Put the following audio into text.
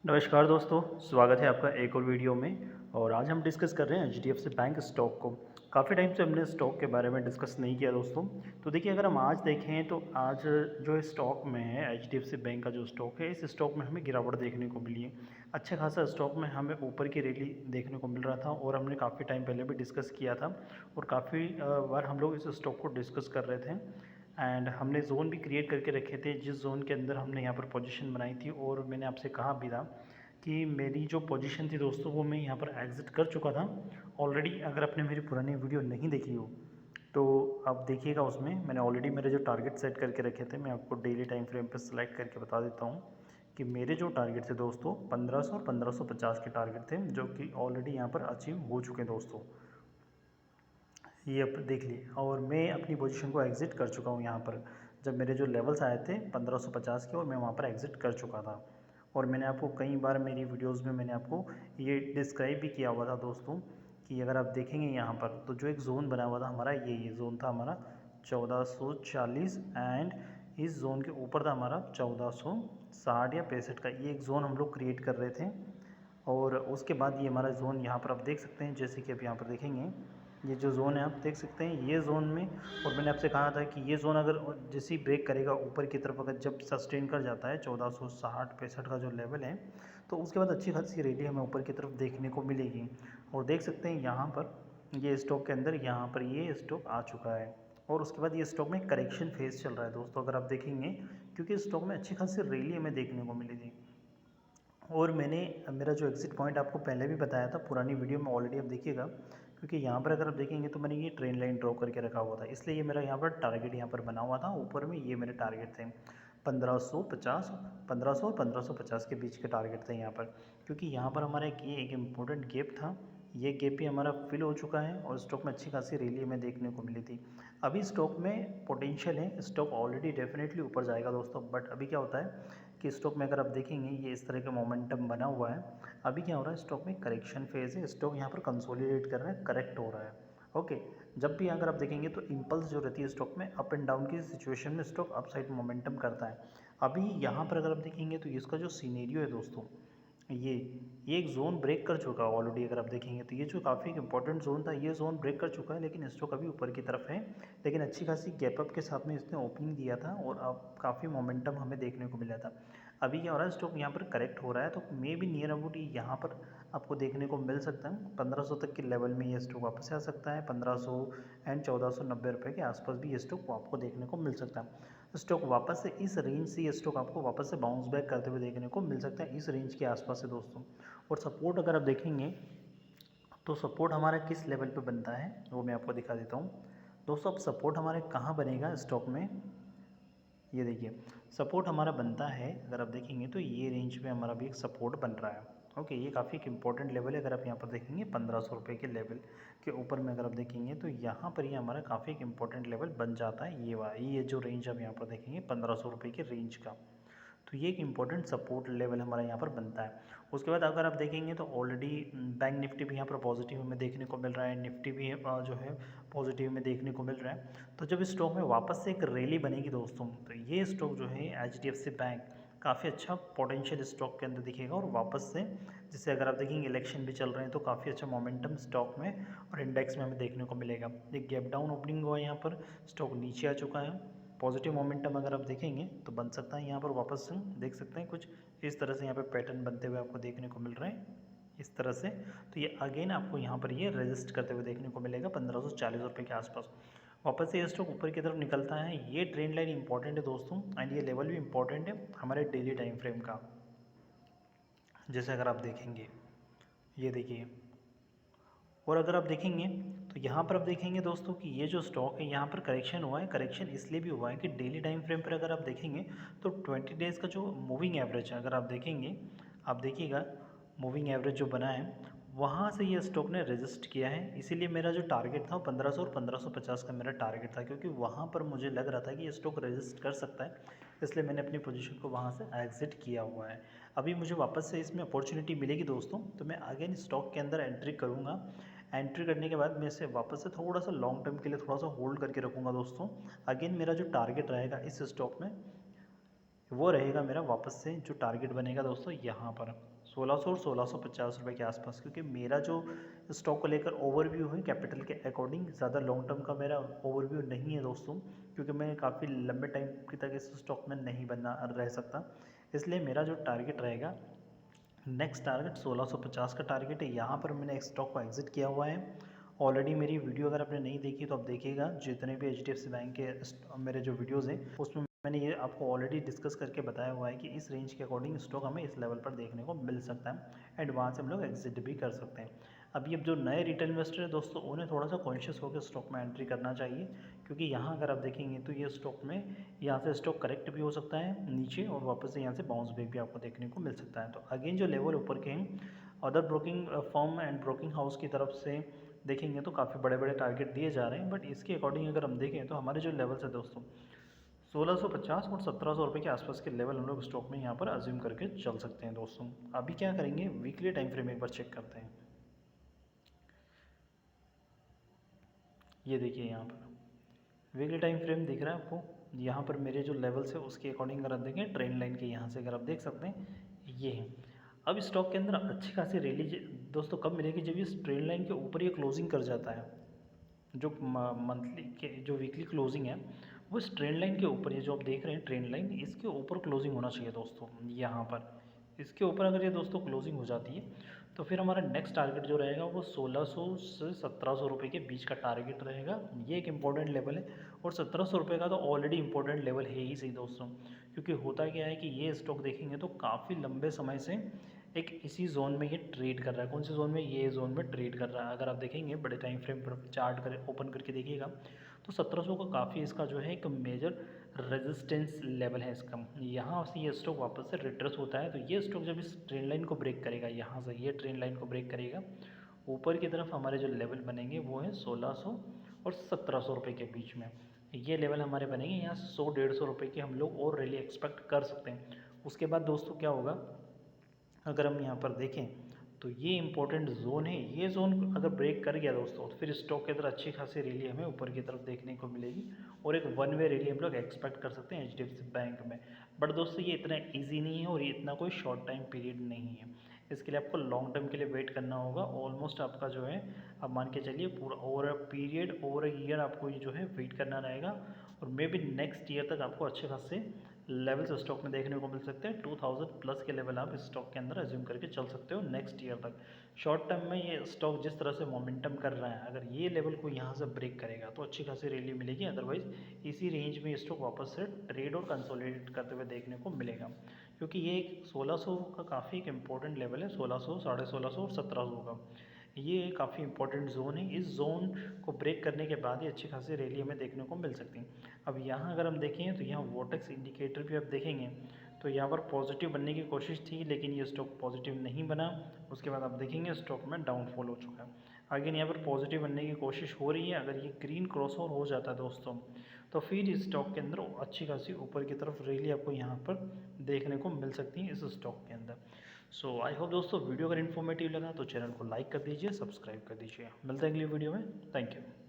नमस्कार दोस्तों, स्वागत है आपका एक और वीडियो में। और आज हम डिस्कस कर रहे हैं एचडीएफसी बैंक स्टॉक को। काफ़ी टाइम से हमने स्टॉक के बारे में डिस्कस नहीं किया दोस्तों। तो देखिए, अगर हम आज देखें तो आज जो स्टॉक में है एचडीएफसी बैंक का जो स्टॉक है, इस स्टॉक में हमें गिरावट देखने को मिली है। अच्छा खासा स्टॉक में हमें ऊपर की रैली देखने को मिल रहा था और हमने काफ़ी टाइम पहले भी डिस्कस किया था और काफ़ी बार हम लोग इस स्टॉक को डिस्कस कर रहे थे। एंड हमने जोन भी क्रिएट करके रखे थे, जिस जोन के अंदर हमने यहाँ पर पोजीशन बनाई थी। और मैंने आपसे कहा भी था कि मेरी जो पोजीशन थी दोस्तों, वो मैं यहाँ पर एग्ज़िट कर चुका था ऑलरेडी। अगर आपने मेरी पुरानी वीडियो नहीं देखी हो तो आप देखिएगा, उसमें मैंने ऑलरेडी मेरे जो टारगेट सेट करके रखे थे, मैं आपको डेली टाइम फ्रेम पर सेलेक्ट करके बता देता हूँ कि मेरे जो टारगेट थे दोस्तों 1500 और 1550 के टारगेट थे, जो कि ऑलरेडी यहाँ पर अचीव हो चुके हैं दोस्तों। ये आप देख लिए, और मैं अपनी पोजीशन को एग्ज़िट कर चुका हूँ यहाँ पर। जब मेरे जो लेवल्स आए थे 1550 के, और मैं वहाँ पर एग्ज़िट कर चुका था। और मैंने आपको कई बार मेरी वीडियोस में मैंने आपको ये डिस्क्राइब भी किया हुआ था दोस्तों कि अगर आप देखेंगे यहाँ पर तो जो एक ज़ोन बना हुआ था हमारा, ये ज़ोन था हमारा 1440। एंड इस जोन के ऊपर था हमारा 1460 या 65 का। ये एक ज़ोन हम लोग क्रिएट कर रहे थे। और उसके बाद ये हमारा ज़ोन यहाँ पर आप देख सकते हैं, जैसे कि आप यहाँ पर देखेंगे, ये जो ज़ोन है आप देख सकते हैं, ये ज़ोन में। और मैंने आपसे कहा था कि ये ज़ोन अगर जैसे ही ब्रेक करेगा ऊपर की तरफ, अगर जब सस्टेन कर जाता है 1460-65 का जो लेवल है, तो उसके बाद अच्छी खासी रैली हमें ऊपर की तरफ देखने को मिलेगी। और देख सकते हैं यहाँ पर ये स्टॉक के अंदर यहाँ पर ये स्टॉक आ चुका है। और उसके बाद ये स्टॉक में करेक्शन फेज चल रहा है दोस्तों, अगर आप देखेंगे, क्योंकि स्टॉक में अच्छी खासी रैली हमें देखने को मिली थी। और मैंने मेरा जो एग्ज़िट पॉइंट आपको पहले भी बताया था पुरानी वीडियो में, ऑलरेडी आप देखिएगा, क्योंकि यहाँ पर अगर आप देखेंगे तो मैंने ये ट्रेन लाइन ड्रॉ करके रखा हुआ था, इसलिए ये मेरा यहाँ पर टारगेट यहाँ पर बना हुआ था। ऊपर में ये मेरे टारगेट थे 1550, 1500 और 1550 के बीच के टारगेट थे यहाँ पर। क्योंकि यहाँ पर हमारा एक इम्पोर्टेंट गैप था, ये गैप भी हमारा फिल हो चुका है और स्टॉक में अच्छी खासी रैली हमें देखने को मिली थी। अभी स्टॉक में पोटेंशियल है, स्टॉक ऑलरेडी डेफिनेटली ऊपर जाएगा दोस्तों। बट अभी क्या होता है कि स्टॉक में अगर आप देखेंगे, ये इस तरह का मोमेंटम बना हुआ है। अभी क्या हो रहा है, स्टॉक में करेक्शन फेज है, स्टॉक यहाँ पर कंसोलिडेट कर रहा है, करेक्ट हो रहा है। ओके, जब भी अगर आप देखेंगे तो इंपल्स जो रहती है स्टॉक में, अप एंड डाउन की सिचुएशन में स्टॉक अपसाइड मोमेंटम करता है। अभी यहाँ पर अगर आप देखेंगे तो इसका जो सीनेरियो है दोस्तों, ये ये एक ज़ोन ब्रेक कर चुका है ऑलरेडी। अगर आप देखेंगे तो ये जो काफ़ी इंपॉर्टेंट ज़ोन था, ये ज़ोन ब्रेक कर चुका है, लेकिन स्टॉक अभी ऊपर की तरफ है। लेकिन अच्छी खासी गैप अप के साथ में इसने ओपनिंग दिया था और अब काफ़ी मोमेंटम हमें देखने को मिला था। अभी क्या हो रहा है, स्टॉक यहाँ पर करेक्ट हो रहा है, तो मे भी नियर अबाउट यहाँ पर आपको देखने को मिल सकता है 1500 तक के लेवल में ये स्टॉक वापस आ सकता है। 1500 एंड 1490 रुपये के आसपास भी ये स्टॉक आपको देखने को मिल सकता है। स्टॉक वापस से इस रेंज से, ये स्टॉक आपको वापस से बाउंस बैक करते हुए देखने को मिल सकता है, इस रेंज के आसपास से दोस्तों। और सपोर्ट अगर आप देखेंगे तो सपोर्ट हमारा किस लेवल पे बनता है वो मैं आपको दिखा देता हूँ दोस्तों। अब सपोर्ट हमारे कहाँ बनेगा स्टॉक में, ये देखिए, सपोर्ट हमारा बनता है, अगर आप देखेंगे तो ये रेंज पे हमारा भी एक सपोर्ट बन रहा है। ओके, ये काफ़ी एक इंपॉर्टेंट लेवल है। अगर आप यहाँ पर देखेंगे 1500 रुपये के लेवल के ऊपर में अगर आप देखेंगे तो यहाँ पर ये हमारा काफ़ी एक इंपॉर्टेंट लेवल बन जाता है। ये जो रेंज आप यहाँ पर देखेंगे 1500 रुपये के रेंज का, तो ये एक इम्पॉर्टेंट सपोर्ट लेवल हमारा यहाँ पर बनता है। उसके बाद अगर आप देखेंगे तो ऑलरेडी बैंक निफ्टी भी यहाँ पर पॉजिटिव में देखने को मिल रहा है, निफ्टी भी जो है पॉजिटिव में देखने को मिल रहा है। तो जब स्टॉक में वापस से एक रैली बनेगी दोस्तों, तो ये स्टॉक जो है एचडीएफसी बैंक काफ़ी अच्छा पोटेंशियल स्टॉक के अंदर दिखेगा। और वापस से, जैसे अगर आप देखेंगे इलेक्शन भी चल रहे हैं, तो काफ़ी अच्छा मोमेंटम स्टॉक में और इंडेक्स में हमें देखने को मिलेगा। एक गैप डाउन ओपनिंग हुआ है, यहाँ पर स्टॉक नीचे आ चुका है। पॉजिटिव मोमेंटम अगर आप देखेंगे तो बन सकता है यहाँ पर वापस से, देख सकते हैं कुछ इस तरह से यहाँ पे पैटर्न बनते हुए आपको देखने को मिल रहे हैं इस तरह से। तो ये अगेन आपको यहाँ पर ये रेजिस्ट करते हुए देखने को मिलेगा 1540 रुपये के आसपास। वापस से ये स्टॉक ऊपर की तरफ निकलता है। ये ट्रेंड लाइन इंपॉर्टेंट है दोस्तों, एंड ये लेवल भी इंपॉर्टेंट है हमारे डेली टाइम फ्रेम का। जैसे अगर आप देखेंगे, ये देखिए, और अगर आप देखेंगे तो यहाँ पर आप देखेंगे दोस्तों कि ये जो स्टॉक है यहाँ पर करेक्शन हुआ है। करेक्शन इसलिए भी हुआ है कि डेली टाइम फ्रेम पर अगर आप देखेंगे तो 20 डेज़ का जो मूविंग एवरेज है, अगर आप देखेंगे, आप देखिएगा मूविंग एवरेज जो बना है वहाँ से ये स्टॉक ने रेजिस्ट किया है। इसीलिए मेरा जो टारगेट था वो 1500 और 1550 का मेरा टारगेट था, क्योंकि वहाँ पर मुझे लग रहा था कि ये स्टॉक रेजिस्ट कर सकता है, इसलिए मैंने अपनी पोजीशन को वहाँ से एग्जिट किया हुआ है। अभी मुझे वापस से इसमें अपॉर्चुनिटी मिलेगी दोस्तों, तो मैं अगेन स्टॉक के अंदर एंट्री करूँगा। एंट्री करने के बाद मैं इसे वापस से थोड़ा सा लॉन्ग टर्म के लिए थोड़ा सा होल्ड करके रखूँगा दोस्तों। अगेन मेरा जो टारगेट रहेगा इस स्टॉक में, वो रहेगा मेरा वापस से जो टारगेट बनेगा दोस्तों यहाँ पर। 1600 और 1650 रुपये के आसपास, क्योंकि मेरा जो स्टॉक को लेकर ओवरव्यू है कैपिटल के अकॉर्डिंग, ज़्यादा लॉन्ग टर्म का मेरा ओवरव्यू नहीं है दोस्तों, क्योंकि मैं काफ़ी लंबे टाइम की तक इस स्टॉक में नहीं बना रह सकता। इसलिए मेरा जो टारगेट रहेगा, नेक्स्ट टारगेट 1650 का टारगेट है। यहाँ पर मैंने स्टॉक को एग्जिट किया हुआ है। ऑलरेडी मेरी वीडियो अगर आपने नहीं देखी तो आप देखिएगा, जितने भी HDFC बैंक के मेरे जो वीडियोज़ हैं उसमें मैंने ये आपको ऑलरेडी डिस्कस करके बताया हुआ है कि इस रेंज के अकॉर्डिंग स्टॉक हमें इस लेवल पर देखने को मिल सकता है एंड वहाँ से हम लोग एग्जिट भी कर सकते हैं। अभी अब जो नए रिटेल इन्वेस्टर है दोस्तों, उन्हें थोड़ा सा कॉन्शियस होकर स्टॉक में एंट्री करना चाहिए, क्योंकि यहाँ अगर आप देखेंगे तो ये स्टॉक में यहाँ से स्टॉक करेक्ट भी हो सकता है नीचे, और वापस से यहाँ से बाउंस बैक भी आपको देखने को मिल सकता है। तो अगेन जो लेवल ऊपर के हैं, other broking firm and broking house की तरफ से देखेंगे तो काफ़ी बड़े बड़े टारगेट दिए जा रहे हैं, बट इसके अकॉर्डिंग अगर हम देखें तो हमारे जो लेवल्स है दोस्तों 1650 और 1700 रुपये के आसपास के लेवल हम लोग स्टॉक में यहाँ पर अज्यूम करके चल सकते हैं दोस्तों। अभी क्या करेंगे, वीकली टाइम फ्रेम एक बार चेक करते हैं। ये देखिए यहाँ पर वीकली टाइम फ्रेम दिख रहा है आपको, यहाँ पर मेरे जो लेवल्स है उसके अकॉर्डिंग अगर आप देखें ट्रेंड लाइन के यहाँ से अगर आप देख सकते हैं ये है। अब स्टॉक के अंदर अच्छी खासी रैली दोस्तों कब मिलेगी, जब ये ट्रेंड लाइन के ऊपर ये क्लोजिंग कर जाता है। जो मंथली के जो वीकली क्लोजिंग है वो इस ट्रेंड लाइन के ऊपर, ये जो आप देख रहे हैं ट्रेंड लाइन, इसके ऊपर क्लोजिंग होना चाहिए दोस्तों। यहाँ पर इसके ऊपर अगर ये दोस्तों क्लोजिंग हो जाती है तो फिर हमारा नेक्स्ट टारगेट जो रहेगा वो 1600 से 1700 रुपये के बीच का टारगेट रहेगा। ये एक इंपॉर्टेंट लेवल है, और 1700 रुपये का तो ऑलरेडी इंपॉर्टेंट लेवल है ही सही दोस्तों, क्योंकि होता क्या है कि ये स्टॉक देखेंगे तो काफ़ी लंबे समय से एक इसी जोन में ये ट्रेड कर रहा है। कौन से जोन में, ये जोन में ट्रेड कर रहा है। अगर आप देखेंगे बड़े टाइम फ्रेम पर चार्ट कर ओपन करके देखिएगा तो 1700 का काफ़ी इसका जो है एक मेजर रेजिस्टेंस लेवल है इसका। यहाँ से ये स्टॉक वापस से रिट्रेस होता है, तो ये स्टॉक जब इस ट्रेंड लाइन को ब्रेक करेगा, यहाँ से ये ट्रेंड लाइन को ब्रेक करेगा, ऊपर की तरफ हमारे जो लेवल बनेंगे वो है 1600 और 1700 रुपये के बीच में। ये लेवल हमारे बनेंगे, यहाँ 100-150 रुपये की हम लोग और रैली एक्सपेक्ट कर सकते हैं। उसके बाद दोस्तों क्या होगा, अगर हम यहाँ पर देखें तो ये इंपॉर्टेंट जोन है, ये जोन अगर ब्रेक कर गया दोस्तों तो फिर स्टॉक के अंदर अच्छी खासी रैली हमें ऊपर की तरफ देखने को मिलेगी, और एक वन वे रैली हम लोग एक्सपेक्ट कर सकते हैं HDFC बैंक में। बट दोस्तों ये इतना ईजी नहीं है और ये इतना कोई शॉर्ट टाइम पीरियड नहीं है, इसके लिए आपको लॉन्ग टर्म के लिए वेट करना होगा। ऑलमोस्ट आपका जो है आप मान के चलिए पूरा over a period, over a year आपको ये जो है वेट करना रहेगा, और मे बी नेक्स्ट ईयर तक आपको अच्छे खासे लेवल्स स्टॉक में देखने को मिल सकते हैं। 2000 प्लस के लेवल आप इस स्टॉक के अंदर अज्यूम करके चल सकते हो नेक्स्ट ईयर तक। शॉर्ट टर्म में ये स्टॉक जिस तरह से मोमेंटम कर रहा है, अगर ये लेवल को यहाँ से ब्रेक करेगा तो अच्छी खासी रैली मिलेगी, अदरवाइज इसी रेंज में स्टॉक वापस से ट्रेड और कंसोलिडेट करते हुए देखने को मिलेगा, क्योंकि ये एक 1600 का काफ़ी एक इंपॉर्टेंट लेवल है। 1600, 1650 और 1700 का ये काफ़ी इंपॉर्टेंट जोन है। इस जोन को ब्रेक करने के बाद ही अच्छी खासी रैली हमें देखने को मिल सकती है। अब यहाँ अगर हम देखें तो यहाँ वोटेक्स इंडिकेटर भी आप देखेंगे तो यहाँ पर पॉजिटिव बनने की कोशिश थी, लेकिन ये स्टॉक पॉजिटिव नहीं बना। उसके बाद आप देखेंगे स्टॉक में डाउनफॉल हो चुका है। अगेन यहाँ पर पॉजिटिव बनने की कोशिश हो रही है, अगर ये ग्रीन क्रॉसओवर हो जाता है दोस्तों तो फिर इस स्टॉक के अंदर अच्छी खासी ऊपर की तरफ रैली आपको यहाँ पर देखने को मिल सकती है इस स्टॉक के अंदर। सो आई होप दोस्तों वीडियो अगर इन्फॉर्मेटिव लगा तो चैनल को लाइक कर दीजिए, सब्सक्राइब कर दीजिए। मिलते हैं अगली वीडियो में। Thank you.